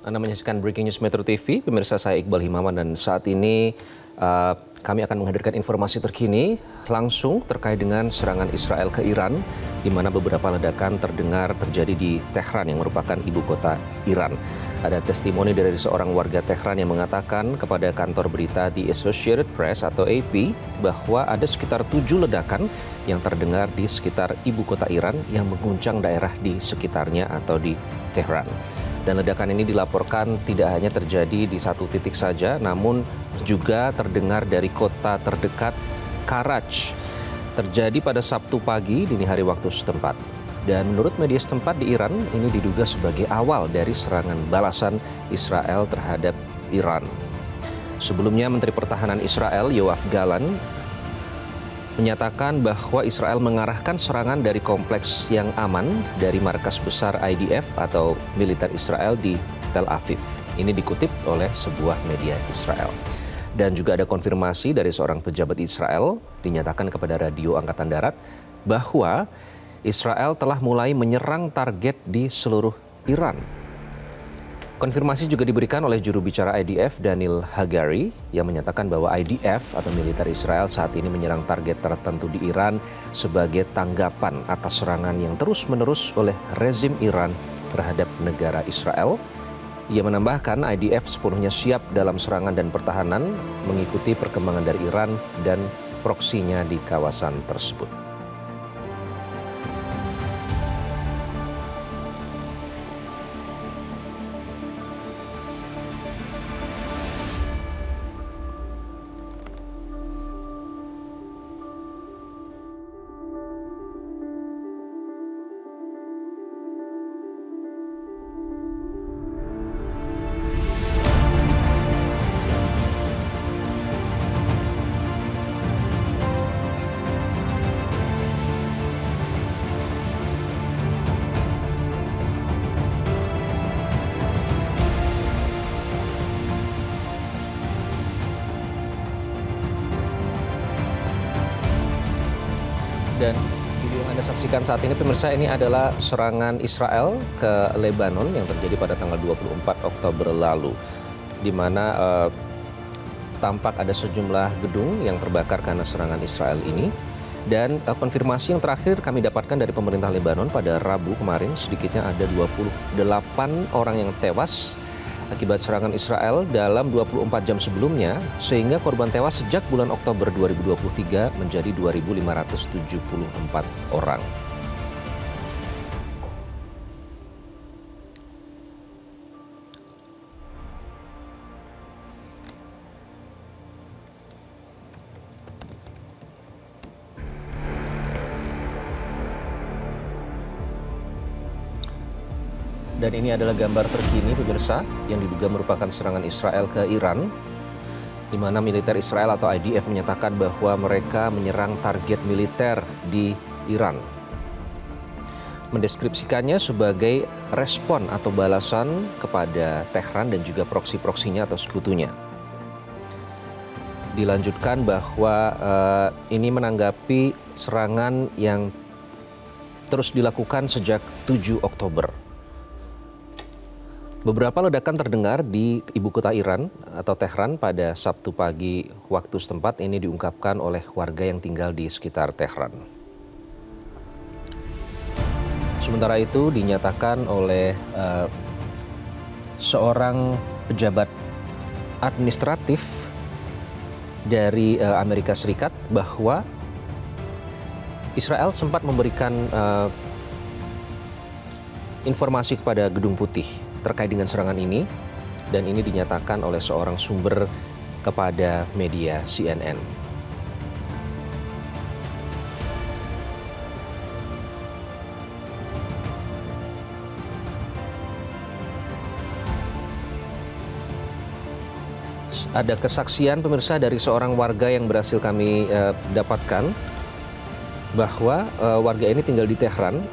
Anda menyaksikan Breaking News Metro TV, pemirsa, saya Iqbal Himawan, dan saat ini kami akan menghadirkan informasi terkini langsung terkait dengan serangan Israel ke Iran, di mana beberapa ledakan terdengar terjadi di Tehran yang merupakan ibu kota Iran. Ada testimoni dari seorang warga Tehran yang mengatakan kepada kantor berita The Associated Press atau AP bahwa ada sekitar 7 ledakan yang terdengar di sekitar ibu kota Iran yang mengguncang daerah di sekitarnya atau di Tehran. Dan ledakan ini dilaporkan tidak hanya terjadi di satu titik saja, namun juga terdengar dari kota terdekat Karaj. Terjadi pada Sabtu pagi dini hari waktu setempat. Dan menurut media setempat di Iran, ini diduga sebagai awal dari serangan balasan Israel terhadap Iran. Sebelumnya, Menteri Pertahanan Israel Yoav Gallant menyatakan bahwa Israel mengarahkan serangan dari kompleks yang aman dari markas besar IDF atau militer Israel di Tel Aviv. Ini dikutip oleh sebuah media Israel. Dan juga ada konfirmasi dari seorang pejabat Israel dinyatakan kepada Radio Angkatan Darat bahwa Israel telah mulai menyerang target di seluruh Iran. Konfirmasi juga diberikan oleh juru bicara IDF Daniel Hagari yang menyatakan bahwa IDF atau militer Israel saat ini menyerang target tertentu di Iran sebagai tanggapan atas serangan yang terus-menerus oleh rezim Iran terhadap negara Israel. Ia menambahkan IDF sepenuhnya siap dalam serangan dan pertahanan mengikuti perkembangan dari Iran dan proksinya di kawasan tersebut. Dan video yang Anda saksikan saat ini, pemirsa, ini adalah serangan Israel ke Lebanon yang terjadi pada tanggal 24 Oktober lalu, di mana tampak ada sejumlah gedung yang terbakar karena serangan Israel ini. Dan konfirmasi yang terakhir kami dapatkan dari pemerintah Lebanon pada Rabu kemarin, sedikitnya ada 28 orang yang tewas akibat serangan Israel dalam 24 jam sebelumnya, sehingga korban tewas sejak bulan Oktober 2023 menjadi 2.574 orang. Dan ini adalah gambar terkini, pemirsa, yang diduga merupakan serangan Israel ke Iran, di mana militer Israel atau IDF menyatakan bahwa mereka menyerang target militer di Iran. Mendeskripsikannya sebagai respon atau balasan kepada Tehran dan juga proksi-proksinya atau sekutunya. Dilanjutkan bahwa ini menanggapi serangan yang terus dilakukan sejak 7 Oktober. Beberapa ledakan terdengar di ibu kota Iran atau Tehran pada Sabtu pagi waktu setempat. Ini diungkapkan oleh warga yang tinggal di sekitar Tehran. Sementara itu dinyatakan oleh seorang pejabat administratif dari Amerika Serikat bahwa Israel sempat memberikan informasi kepada Gedung Putih terkait dengan serangan ini, dan ini dinyatakan oleh seorang sumber kepada media CNN. Ada kesaksian, pemirsa, dari seorang warga yang berhasil kami dapatkan bahwa warga ini tinggal di Tehran.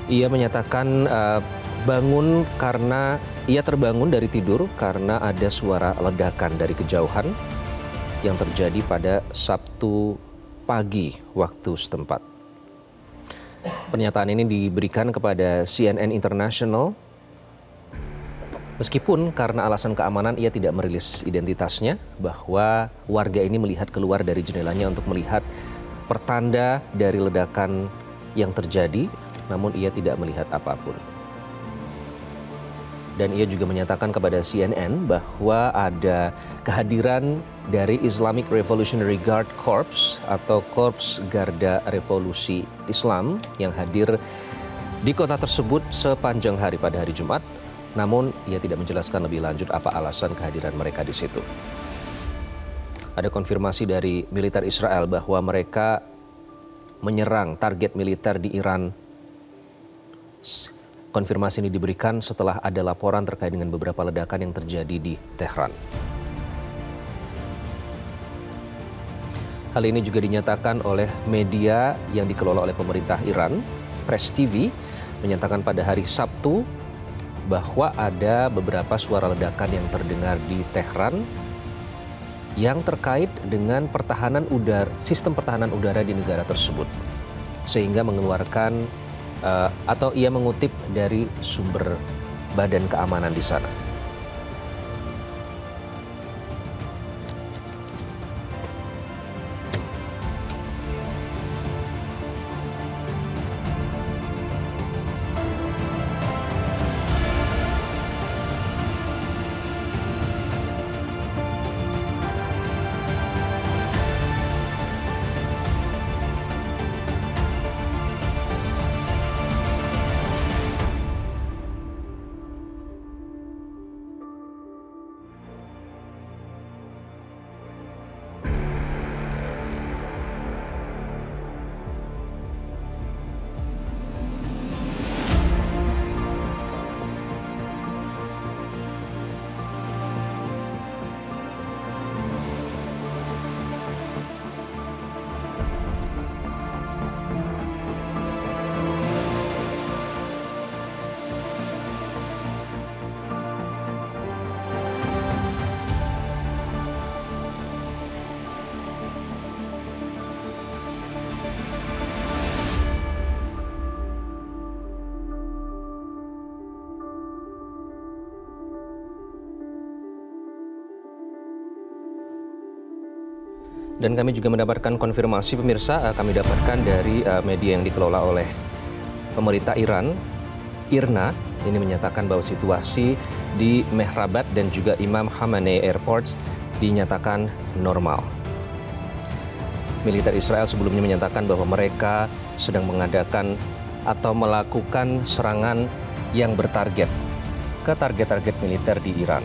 Ia menyatakan bangun karena ia terbangun dari tidur karena ada suara ledakan dari kejauhan yang terjadi pada Sabtu pagi waktu setempat. Pernyataan ini diberikan kepada CNN International Meskipun karena alasan keamanan ia tidak merilis identitasnya, bahwa warga ini melihat keluar dari jendelanya untuk melihat pertanda dari ledakan yang terjadi, namun ia tidak melihat apapun. Dan ia juga menyatakan kepada CNN bahwa ada kehadiran dari Islamic Revolutionary Guard Corps atau Korps Garda Revolusi Islam yang hadir di kota tersebut sepanjang hari pada hari Jumat. Namun ia tidak menjelaskan lebih lanjut apa alasan kehadiran mereka di situ. Ada konfirmasi dari militer Israel bahwa mereka menyerang target militer di Iran. Konfirmasi ini diberikan setelah ada laporan terkait dengan beberapa ledakan yang terjadi di Tehran. Hal ini juga dinyatakan oleh media yang dikelola oleh pemerintah Iran, Press TV, menyatakan pada hari Sabtu bahwa ada beberapa suara ledakan yang terdengar di Tehran yang terkait dengan sistem pertahanan udara di negara tersebut, sehingga mengeluarkan atau ia mengutip dari sumber badan keamanan di sana. Dan kami juga mendapatkan konfirmasi pemirsa, kami dapatkan dari media yang dikelola oleh pemerintah Iran, IRNA, ini menyatakan bahwa situasi di Mehrabat dan juga Imam Khamenei Airports dinyatakan normal. Militer Israel sebelumnya menyatakan bahwa mereka sedang mengadakan atau melakukan serangan yang bertarget ke target-target militer di Iran.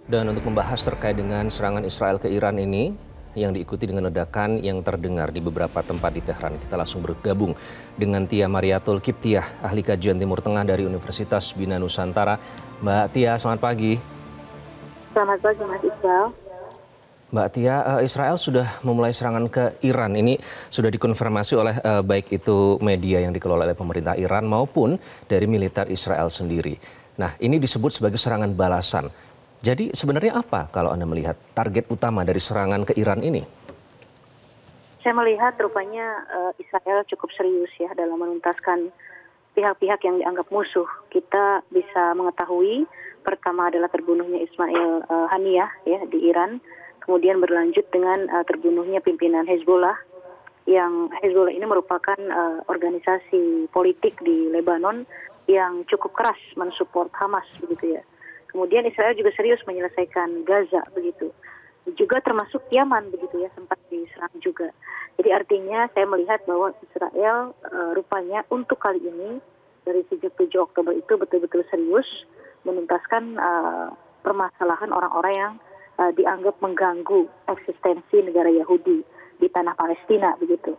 Dan untuk membahas terkait dengan serangan Israel ke Iran ini yang diikuti dengan ledakan yang terdengar di beberapa tempat di Tehran, kita langsung bergabung dengan Tia Mariatul Kiptiah, ahli kajian Timur Tengah dari Universitas Bina Nusantara. Mbak Tia, selamat pagi. Selamat pagi, Mas Iqbal. Mbak Tia, Israel sudah memulai serangan ke Iran. Ini sudah dikonfirmasi oleh baik itu media yang dikelola oleh pemerintah Iran maupun dari militer Israel sendiri. Nah, ini disebut sebagai serangan balasan. Jadi sebenarnya apa kalau Anda melihat target utama dari serangan ke Iran ini? Saya melihat rupanya Israel cukup serius ya dalam menuntaskan pihak-pihak yang dianggap musuh. Kita bisa mengetahui pertama adalah terbunuhnya Ismail Haniyah ya di Iran, kemudian berlanjut dengan terbunuhnya pimpinan Hezbollah, yang Hezbollah ini merupakan organisasi politik di Lebanon yang cukup keras mensupport Hamas begitu ya. Kemudian Israel juga serius menyelesaikan Gaza begitu. Juga termasuk Yaman begitu ya, sempat diserang juga. Jadi artinya saya melihat bahwa Israel rupanya untuk kali ini dari sejak 7 Oktober itu betul-betul serius menuntaskan permasalahan orang-orang yang dianggap mengganggu eksistensi negara Yahudi di tanah Palestina begitu.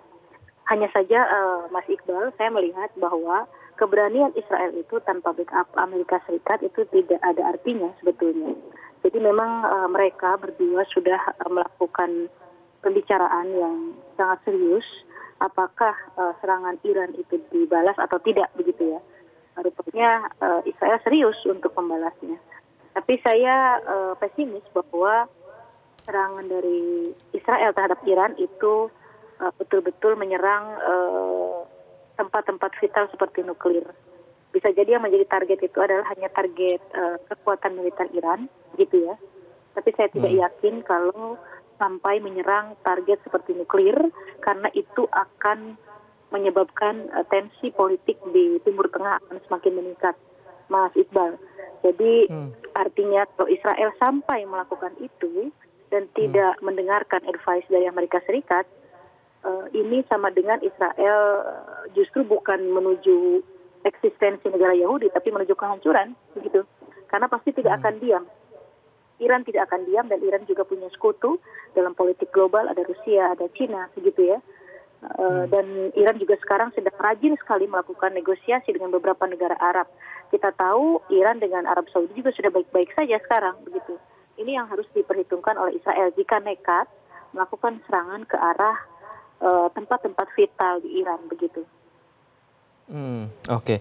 Hanya saja Mas Iqbal, saya melihat bahwa keberanian Israel itu tanpa backup Amerika Serikat itu tidak ada artinya sebetulnya. Jadi memang mereka berdua sudah melakukan pembicaraan yang sangat serius. Apakah serangan Iran itu dibalas atau tidak begitu ya? Rupanya Israel serius untuk membalasnya. Tapi saya pesimis bahwa serangan dari Israel terhadap Iran itu betul-betul menyerang tempat-tempat vital seperti nuklir. Bisa jadi yang menjadi target itu adalah hanya target kekuatan militer Iran, gitu ya. Tapi saya tidak yakin kalau sampai menyerang target seperti nuklir, karena itu akan menyebabkan tensi politik di Timur Tengah akan semakin meningkat, Mas Iqbal. Jadi artinya kalau Israel sampai melakukan itu dan tidak mendengarkan advice dari Amerika Serikat, ini sama dengan Israel justru bukan menuju eksistensi negara Yahudi, tapi menuju kehancuran, begitu. Karena pasti tidak akan diam. Iran tidak akan diam, dan Iran juga punya sekutu dalam politik global, ada Rusia, ada Cina, begitu ya. Dan Iran juga sekarang sedang rajin sekali melakukan negosiasi dengan beberapa negara Arab. Kita tahu Iran dengan Arab Saudi juga sudah baik-baik saja sekarang, begitu. Ini yang harus diperhitungkan oleh Israel jika nekat melakukan serangan ke arah tempat-tempat vital di Iran, begitu. Oke.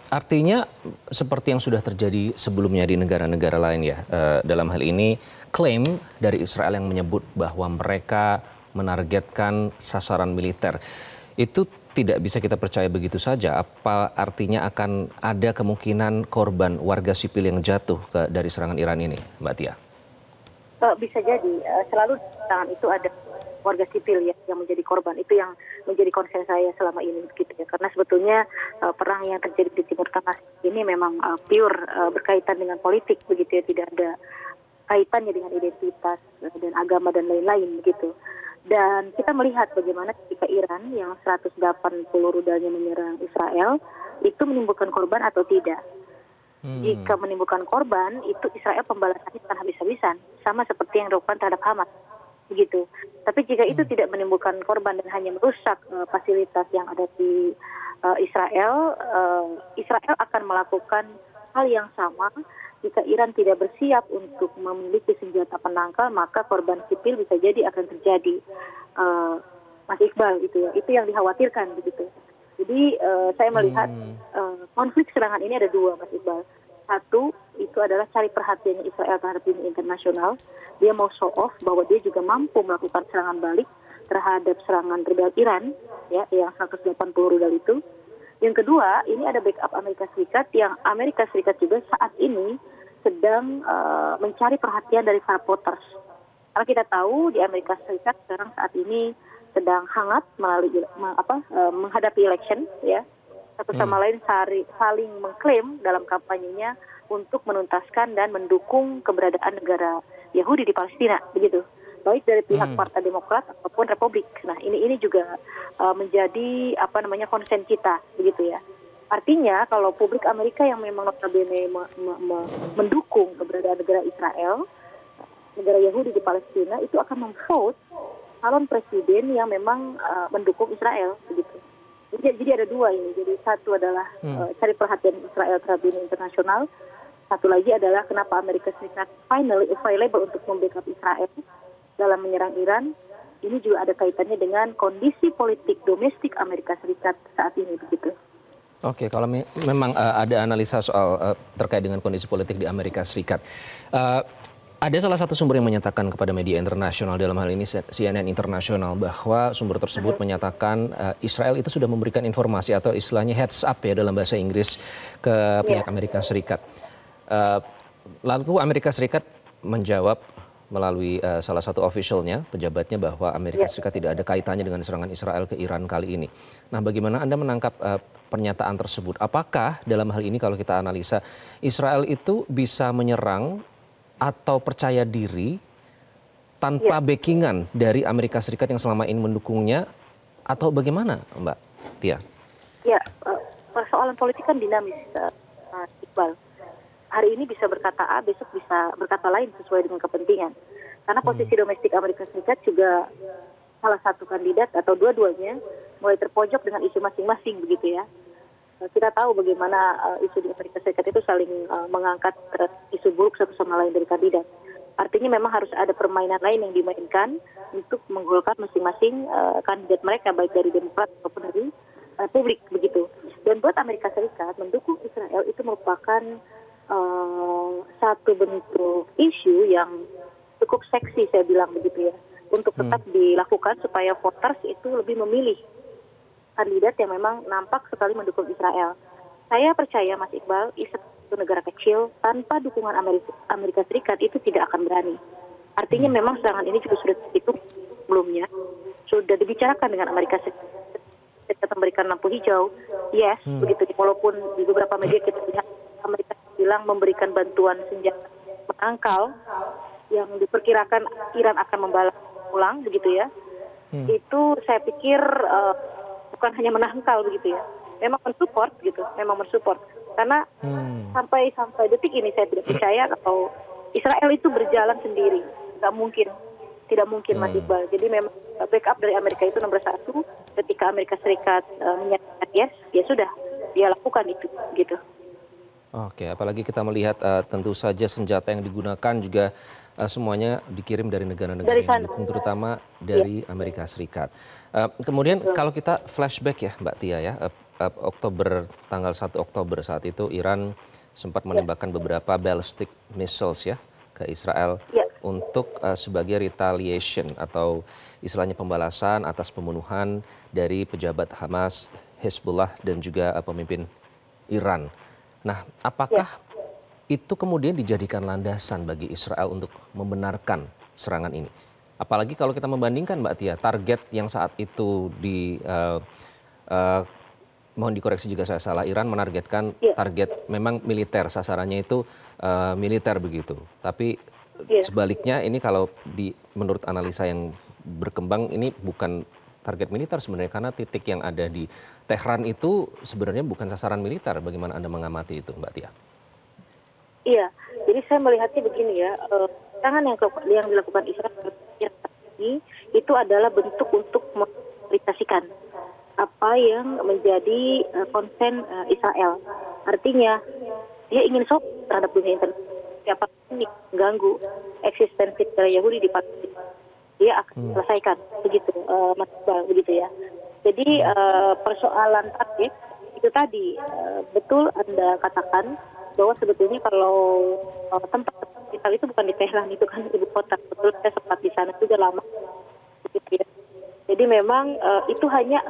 Artinya seperti yang sudah terjadi sebelumnya di negara-negara lain ya. Dalam hal ini klaim dari Israel yang menyebut bahwa mereka menargetkan sasaran militer. Itu tidak bisa kita percaya begitu saja. Apa artinya akan ada kemungkinan korban warga sipil yang jatuh dari serangan Iran ini, Mbak Tia? Bisa jadi. Selalu di tangan itu ada warga sipil ya, yang menjadi korban. Itu yang menjadi konsen saya selama ini, gitu ya. Karena sebetulnya perang yang terjadi di Timur Tengah ini memang pure berkaitan dengan politik, begitu ya. Tidak ada kaitannya dengan identitas dan agama dan lain-lain, begitu. Dan kita melihat bagaimana ketika Iran yang 180 rudalnya menyerang Israel itu menimbulkan korban atau tidak. Jika menimbulkan korban, itu Israel pembalasannya akan habis-habisan, sama seperti yang dilakukan terhadap Hamas, begitu. Tapi jika itu tidak menimbulkan korban dan hanya merusak fasilitas yang ada di Israel, Israel akan melakukan hal yang sama. Jika Iran tidak bersiap untuk memiliki senjata penangkal, maka korban sipil bisa jadi akan terjadi, Mas Iqbal, itu ya. Itu yang dikhawatirkan, begitu. Jadi saya melihat konflik serangan ini ada dua, Mas Iqbal. Satu, itu adalah cari perhatiannya Israel terhadap dunia internasional. Dia mau show off bahwa dia juga mampu melakukan serangan balik terhadap serangan rudal Iran, ya, yang 180 rudal itu. Yang kedua, ini ada backup Amerika Serikat, yang Amerika Serikat juga saat ini sedang mencari perhatian dari para voters. Karena kita tahu di Amerika Serikat sekarang saat ini sedang hangat menghadapi election, ya. Satu sama lain saling mengklaim dalam kampanyenya untuk menuntaskan dan mendukung keberadaan negara Yahudi di Palestina, begitu. Baik dari pihak Partai Demokrat ataupun Republik. Nah, ini juga menjadi konsen kita, begitu ya. Artinya kalau publik Amerika yang memang notabene mendukung keberadaan negara Israel, negara Yahudi di Palestina, itu akan memvote calon presiden yang memang mendukung Israel, begitu. Jadi ada dua ini. Jadi satu adalah cari perhatian Israel terhadap dunia internasional. Satu lagi adalah kenapa Amerika Serikat finally available untuk membackup Israel dalam menyerang Iran. Ini juga ada kaitannya dengan kondisi politik domestik Amerika Serikat saat ini, begitu. Oke, kalau memang ada analisa soal terkait dengan kondisi politik di Amerika Serikat. Ada salah satu sumber yang menyatakan kepada media internasional, dalam hal ini CNN Internasional, bahwa sumber tersebut menyatakan Israel itu sudah memberikan informasi atau istilahnya heads up ya dalam bahasa Inggris ke pihak Amerika Serikat. Lalu Amerika Serikat menjawab melalui salah satu officialnya, pejabatnya, bahwa Amerika Serikat tidak ada kaitannya dengan serangan Israel ke Iran kali ini. Nah, bagaimana Anda menangkap pernyataan tersebut? Apakah dalam hal ini kalau kita analisa, Israel itu bisa menyerang atau percaya diri tanpa backingan dari Amerika Serikat yang selama ini mendukungnya, atau bagaimana, Mbak Tia? Ya, persoalan politik kan dinamis, Iqbal. Hari ini bisa berkata A, besok bisa berkata lain sesuai dengan kepentingan. Karena posisi domestik Amerika Serikat juga salah satu kandidat atau dua-duanya mulai terpojok dengan isu masing-masing begitu ya. Kita tahu bagaimana isu di Amerika Serikat itu saling mengangkat isu buruk satu sama lain dari kandidat. Artinya memang harus ada permainan lain yang dimainkan untuk menggolkan masing-masing kandidat mereka, baik dari Demokrat maupun dari Republik begitu. Dan buat Amerika Serikat, mendukung Israel itu merupakan satu bentuk isu yang cukup seksi, saya bilang begitu ya, untuk tetap dilakukan supaya voters itu lebih memilih kandidat yang memang nampak sekali mendukung Israel. Saya percaya, Mas Iqbal, Israel itu negara kecil, tanpa dukungan Amerika Serikat itu tidak akan berani. Artinya memang serangan ini juga sudah dihitung sebelumnya, sudah dibicarakan dengan Amerika Serikat memberikan lampu hijau, yes, begitu. Walaupun di beberapa media kita lihat Amerika bilang memberikan bantuan senjata menangkal yang diperkirakan Iran akan membalas ulang, begitu ya. Itu saya pikir bukan hanya menangkal begitu ya, memang mensupport gitu, memang mensupport. Karena sampai detik ini saya tidak percaya kalau Israel itu berjalan sendiri, tidak mungkin Mas Iqbal. Jadi memang backup dari Amerika itu nomor satu. Ketika Amerika Serikat menyatakan yes, ya sudah, dia lakukan itu gitu. Oke, apalagi kita melihat tentu saja senjata yang digunakan juga semuanya dikirim dari negara-negara yang didukung, terutama dari Amerika Serikat. Kemudian kalau kita flashback ya Mbak Tia ya, Oktober, tanggal 1 Oktober saat itu Iran sempat menembakkan beberapa ballistic missiles ya ke Israel untuk sebagai retaliation atau istilahnya pembalasan atas pembunuhan dari pejabat Hamas, Hezbollah dan juga pemimpin Iran. Nah, apakah itu kemudian dijadikan landasan bagi Israel untuk membenarkan serangan ini? Apalagi kalau kita membandingkan Mbak Tia, target yang saat itu mohon dikoreksi jika saya salah, Iran menargetkan target memang militer, sasarannya itu militer begitu. Tapi sebaliknya ini kalau menurut analisa yang berkembang ini bukan target militer sebenarnya, karena titik yang ada di Tehran itu sebenarnya bukan sasaran militer. Bagaimana Anda mengamati itu, Mbak Tia? Iya, jadi saya melihatnya begini ya, serangan yang dilakukan Israel ini itu adalah bentuk untuk memfasilitasikan apa yang menjadi konsen Israel. Artinya dia ingin sok terhadap dunia internasional. Siapa ini mengganggu eksistensi negara Yahudi di Palestina, dia akan selesaikan begitu, Mas Iqbal, begitu ya. Jadi persoalan target itu tadi betul Anda katakan bahwa sebetulnya kalau tempat Israel itu bukan di Tehran, itu kan ibu kota. Betul, saya sempat di sana juga lama. Gitu ya. Jadi memang itu hanya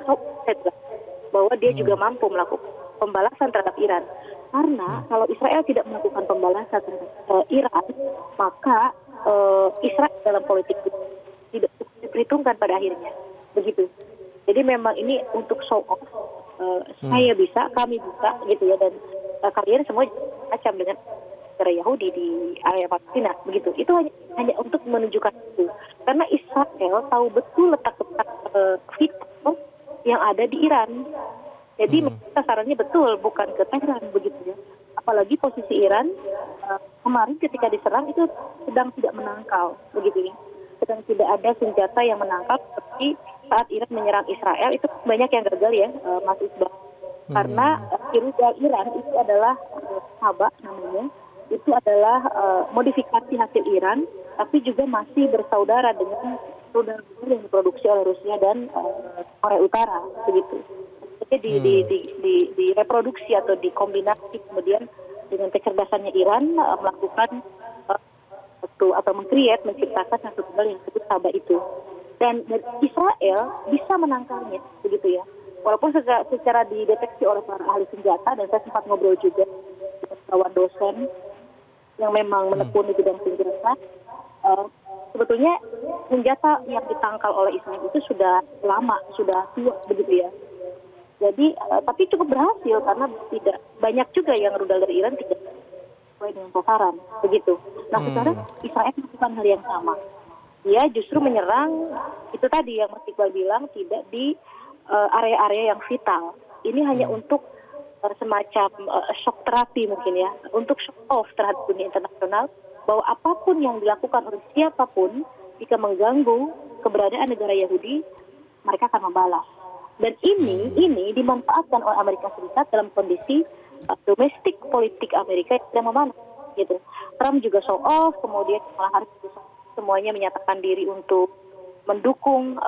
bahwa dia juga mampu melakukan pembalasan terhadap Iran. Karena kalau Israel tidak melakukan pembalasan terhadap Iran, maka Israel dalam politik tidak diperhitungkan pada akhirnya. Begitu. Jadi memang ini untuk show off. Saya bisa, kami bisa, gitu ya. Dan kalian semua macam dengan negara Yahudi di area Palestina, begitu. Itu hanya untuk menunjukkan itu. Karena Israel tahu betul letak-letak vital yang ada di Iran. Jadi sasarannya betul, bukan ke Tehran, begitu ya. Apalagi posisi Iran kemarin ketika diserang itu sedang tidak menangkal, begitu ya. Sedang tidak ada senjata yang menangkal seperti saat Iran menyerang Israel, itu banyak yang gagal ya, Mas Iqbal. Karena rudal Iran itu adalah Haba namanya, itu adalah modifikasi hasil Iran, tapi juga masih bersaudara dengan rudal-rudal yang diproduksi oleh Rusia dan Korea Utara, begitu. Jadi direproduksi atau dikombinasi kemudian dengan kecerdasannya Iran melakukan atau menciptakan satu rudal yang disebut Haba itu. Dan Israel bisa menangkalnya, begitu ya. Walaupun secara dideteksi oleh para ahli senjata, dan saya sempat ngobrol juga dengan kawan dosen yang memang menekuni bidang senjata, sebetulnya senjata yang ditangkal oleh Israel itu sudah lama, sudah tua, begitu ya. Jadi, tapi cukup berhasil karena tidak banyak juga yang rudal dari Iran tidak sesuai dengan sasaran, begitu. Nah, sekarang Israel melakukan hal yang sama. Dia justru menyerang, itu tadi yang Mas Iqbal bilang, tidak di area-area yang vital. Ini hanya untuk semacam shock terapi mungkin ya, untuk shock off terhadap dunia internasional, bahwa apapun yang dilakukan oleh siapapun jika mengganggu keberadaan negara Yahudi, mereka akan membalas. Dan ini dimanfaatkan oleh Amerika Serikat dalam kondisi domestik politik Amerika yang sedang memanas gitu. Trump juga show off, kemudian Kamala Harris semuanya menyatakan diri untuk mendukung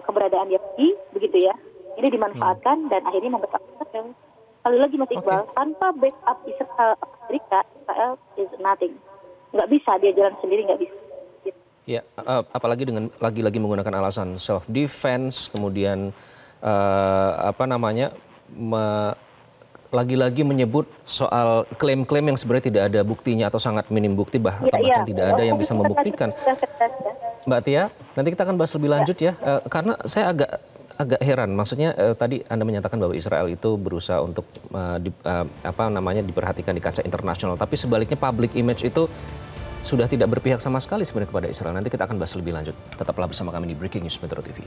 keberadaan Yahudi, begitu ya. Ini dimanfaatkan dan akhirnya membuat Israel. Sekali lagi Mas Iqbal, tanpa backup Amerika, Israel is nothing. Nggak bisa, dia jalan sendiri nggak bisa. Ya, apalagi dengan lagi-lagi menggunakan alasan self defense, kemudian lagi-lagi menyebut soal klaim-klaim yang sebenarnya tidak ada buktinya atau sangat minim bukti bahkan tidak ada yang bisa membuktikan. Mbak Tia, nanti kita akan bahas lebih lanjut ya, karena saya agak heran. Maksudnya tadi Anda menyatakan bahwa Israel itu berusaha untuk diperhatikan di kancah internasional, tapi sebaliknya public image itu sudah tidak berpihak sama sekali sebenarnya kepada Israel. Nanti kita akan bahas lebih lanjut. Tetaplah bersama kami di Breaking News Metro TV.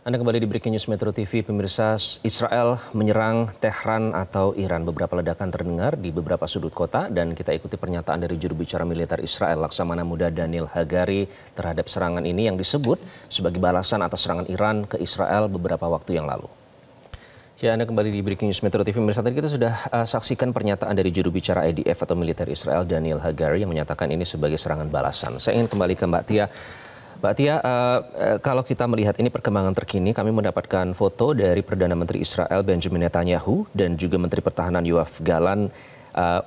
Anda kembali di Breaking News Metro TV, pemirsa. Israel menyerang Tehran atau Iran. Beberapa ledakan terdengar di beberapa sudut kota dan kita ikuti pernyataan dari juru bicara militer Israel, Laksamana Muda Daniel Hagari, terhadap serangan ini yang disebut sebagai balasan atas serangan Iran ke Israel beberapa waktu yang lalu. Ya, Anda kembali di Breaking News Metro TV. Pemirsa, tadi kita sudah saksikan pernyataan dari juru bicara IDF atau militer Israel, Daniel Hagari, yang menyatakan ini sebagai serangan balasan. Saya ingin kembali ke Mbak Tia. Mbak Tia, kalau kita melihat ini perkembangan terkini, kami mendapatkan foto dari Perdana Menteri Israel Benjamin Netanyahu dan juga Menteri Pertahanan Yoav Gallant.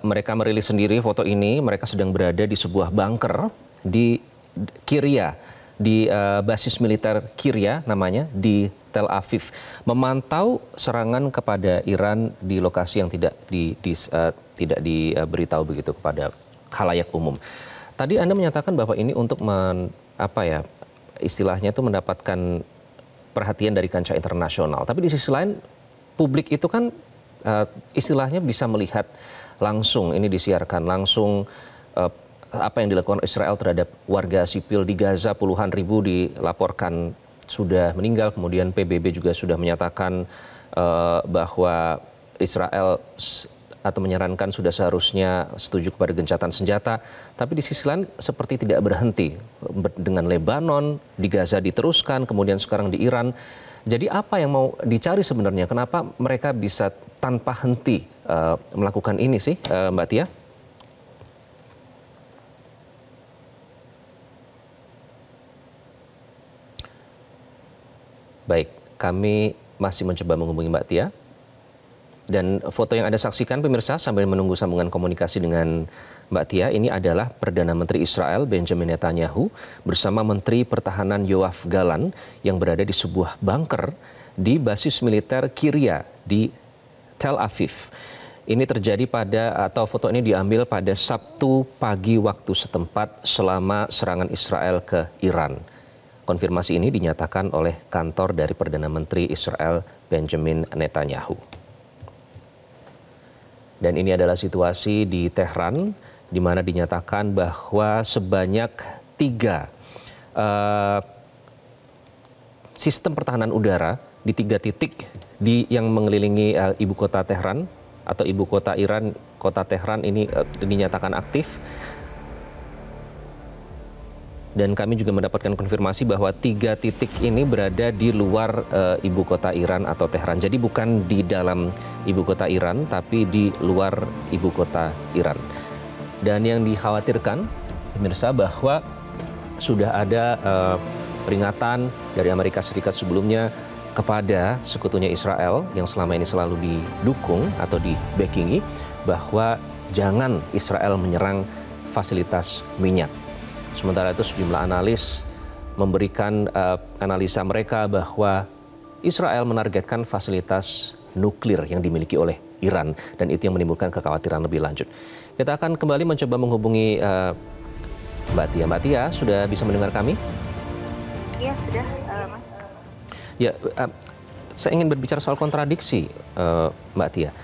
Mereka merilis sendiri foto ini, mereka sedang berada di sebuah bunker di Kiryat, di basis militer Kiryat namanya, di Tel Aviv, memantau serangan kepada Iran di lokasi yang tidak diberitahu begitu kepada khalayak umum. Tadi Anda menyatakan bahwa ini untuk istilahnya itu mendapatkan perhatian dari kancah internasional. Tapi di sisi lain, publik itu kan istilahnya bisa melihat langsung, ini disiarkan langsung apa yang dilakukan Israel terhadap warga sipil di Gaza. Puluhan ribu dilaporkan sudah meninggal, kemudian PBB juga sudah menyatakan bahwa Israel atau menyarankan sudah seharusnya setuju kepada gencatan senjata. Tapi di sisi lain seperti tidak berhenti. Dengan Lebanon, di Gaza diteruskan, kemudian sekarang di Iran. Jadi apa yang mau dicari sebenarnya? Kenapa mereka bisa tanpa henti melakukan ini sih, Mbak Tia? Baik, kami masih mencoba menghubungi Mbak Tia. Dan foto yang Anda saksikan, pemirsa, sambil menunggu sambungan komunikasi dengan Mbak Tia, ini adalah Perdana Menteri Israel Benjamin Netanyahu bersama Menteri Pertahanan Yoav Gallant yang berada di sebuah bunker di basis militer Kiryat di Tel Aviv. Ini terjadi foto ini diambil pada Sabtu pagi waktu setempat selama serangan Israel ke Iran. Konfirmasi ini dinyatakan oleh kantor dari Perdana Menteri Israel Benjamin Netanyahu. Dan ini adalah situasi di Tehran, di mana dinyatakan bahwa sebanyak 3 sistem pertahanan udara di 3 titik yang mengelilingi ibu kota Tehran atau ibu kota Iran, kota Tehran ini dinyatakan aktif. Dan kami juga mendapatkan konfirmasi bahwa 3 titik ini berada di luar ibu kota Iran atau Tehran. Jadi bukan di dalam ibu kota Iran, tapi di luar ibu kota Iran. Dan yang dikhawatirkan, pemirsa, bahwa sudah ada peringatan dari Amerika Serikat sebelumnya kepada sekutunya Israel yang selama ini selalu didukung atau di-backingi, bahwa jangan Israel menyerang fasilitas minyak. Sementara itu sejumlah analis memberikan analisa mereka bahwa Israel menargetkan fasilitas nuklir yang dimiliki oleh Iran dan itu yang menimbulkan kekhawatiran lebih lanjut. Kita akan kembali mencoba menghubungi Mbak Tia. Mbak Tia, sudah bisa mendengar kami? Iya, sudah, Mas. Ya, saya ingin berbicara soal kontradiksi, Mbak Tia.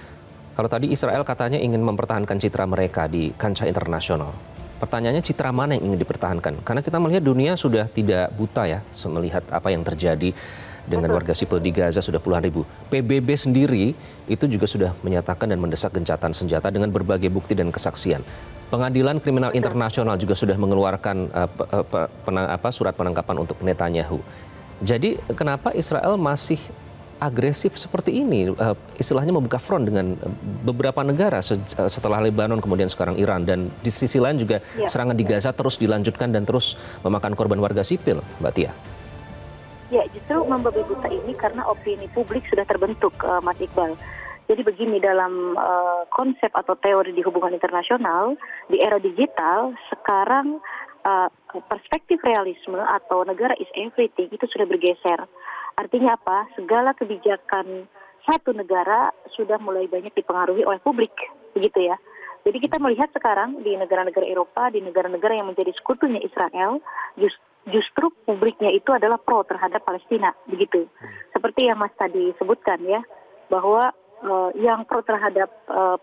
Kalau tadi Israel katanya ingin mempertahankan citra mereka di kancah internasional. Pertanyaannya citra mana yang ingin dipertahankan? Karena kita melihat dunia sudah tidak buta ya melihat apa yang terjadi dengan warga sipil di Gaza sudah puluhan ribu. PBB sendiri itu juga sudah menyatakan dan mendesak gencatan senjata dengan berbagai bukti dan kesaksian. Pengadilan Kriminal Internasional juga sudah mengeluarkan surat penangkapan untuk Netanyahu. Jadi kenapa Israel masih agresif seperti ini, istilahnya membuka front dengan beberapa negara setelah Lebanon, kemudian sekarang Iran, dan di sisi lain juga serangan di Gaza terus dilanjutkan dan terus memakan korban warga sipil, Mbak Tia? Ya, justru membabi buta ini karena opini publik sudah terbentuk, Mas Iqbal. Jadi begini, dalam konsep atau teori di hubungan internasional, di era digital, sekarang perspektif realisme atau negara is everything itu sudah bergeser. Artinya apa? Segala kebijakan satu negara sudah mulai banyak dipengaruhi oleh publik, begitu ya. Jadi kita melihat sekarang di negara-negara Eropa, di negara-negara yang menjadi sekutunya Israel, justru publiknya itu adalah pro terhadap Palestina, begitu. Seperti yang Mas tadi sebutkan ya, bahwa yang pro terhadap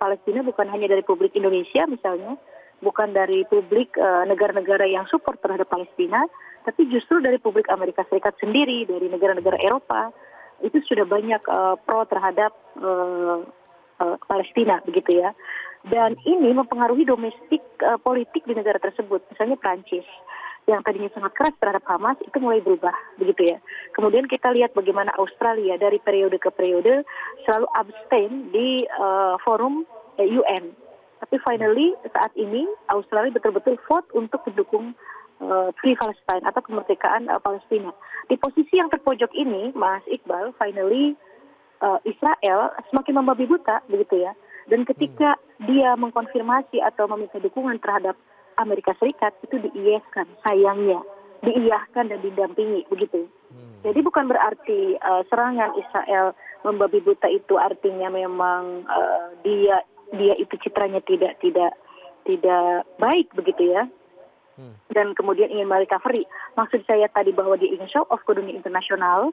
Palestina bukan hanya dari publik Indonesia misalnya, bukan dari publik negara-negara yang support terhadap Palestina, tapi justru dari publik Amerika Serikat sendiri, dari negara-negara Eropa, itu sudah banyak pro terhadap Palestina, begitu ya. Dan ini mempengaruhi domestik politik di negara tersebut, misalnya Prancis, yang tadinya sangat keras terhadap Hamas, itu mulai berubah, begitu ya. Kemudian kita lihat bagaimana Australia dari periode ke periode selalu abstain di forum UN. Tapi finally saat ini Australia betul-betul vote untuk mendukung Free Palestine atau kemerdekaan Palestina. Di posisi yang terpojok ini, Mas Iqbal, finally Israel semakin membabi buta, begitu ya. Dan ketika dia mengkonfirmasi atau meminta dukungan terhadap Amerika Serikat, itu diiyahkan, sayangnya. Diiyahkan dan didampingi, begitu. Jadi bukan berarti serangan Israel membabi buta itu artinya memang dia itu citranya tidak baik, begitu ya. Dan kemudian ingin merecovery. Maksud saya tadi bahwa dia ingin show off ke dunia internasional.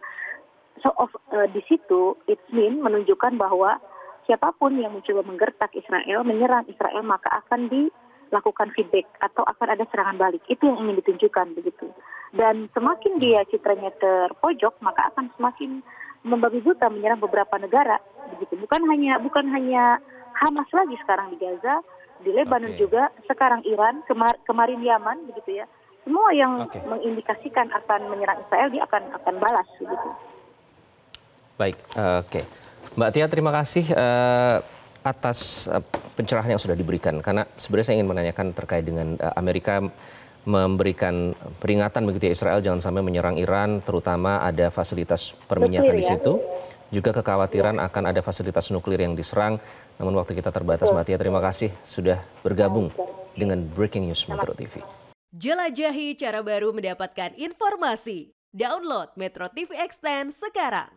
Show off di situ, it mean menunjukkan bahwa siapapun yang mencoba menggertak Israel, menyerang Israel, maka akan dilakukan feedback atau akan ada serangan balik. Itu yang ingin ditunjukkan, begitu. Dan semakin dia citranya terpojok, maka akan semakin membabi buta menyerang beberapa negara, begitu. Bukan hanya Hamas lagi sekarang di Gaza, di Lebanon juga, sekarang Iran, kemarin Yaman, begitu ya. Semua yang mengindikasikan akan menyerang Israel, dia akan balas, begitu. Baik, oke. Mbak Tia, terima kasih atas pencerahan yang sudah diberikan. Karena sebenarnya saya ingin menanyakan terkait dengan Amerika memberikan peringatan begitu ya, Israel jangan sampai menyerang Iran, terutama ada fasilitas perminyakan di situ. Juga kekhawatiran akan ada fasilitas nuklir yang diserang. Namun waktu kita terbatas, Mbak Tia, terima kasih sudah bergabung dengan Breaking News Metro TV. Jelajahi cara baru mendapatkan informasi. Download Metro TV Extend sekarang.